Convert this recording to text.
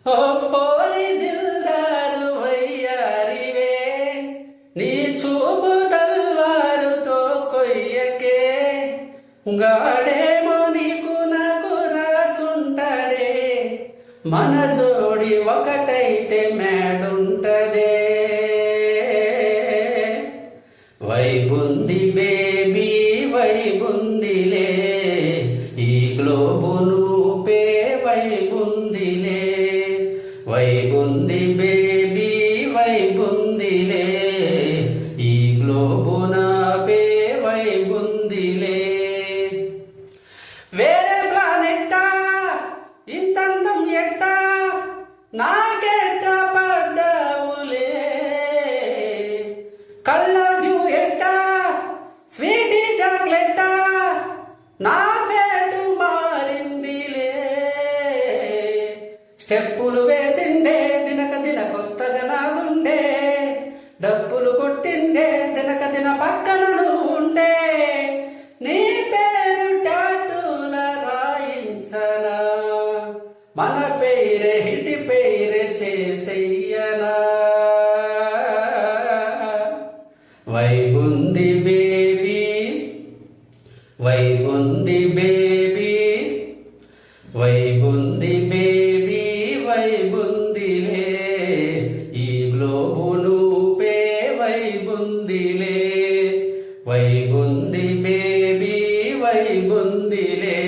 ఓ పోరి దిల్దారు వయ్యారివే నీ చూపు తల్వారుతో కొయ్యకే గాడేమో నీకు నాకు రాసుంటాడే మన జోడి ఒకటైతే మేడుంటదే వైబుంది బేబీ వైబుందిలే ఈ గ్లోబును పే వైబుందిలే వైబుంది బేబీ వైబుందిలే ఈ గ్లోబున పే వైబుందిలే వేరే ప్లానెట్టా ఇంతందం ఎట్టా నాకెట్ట పడ్డావులే కళ్ళడ్యూ ఎట్టా స్వీటీ చాక్లెట్టా నా ఫేటు మారిందిలే స్టెప్పులు వేసిందే దినక దిన కొత్తగా నాగుండే డప్పులు కొట్టిందే దినక దిన పక్కన ఉండే నీ పేరు టాటూల రాయించనా మన పేరే హిటి పేరే చేసెయ్యనా వైబుంది బేబీ వైబుంది బేబీ వైబుంది బేబీ వైబుందిలే ఈ గ్లోబును పే వైబుందిలే వైబుంది బేబీ వైబుందిలే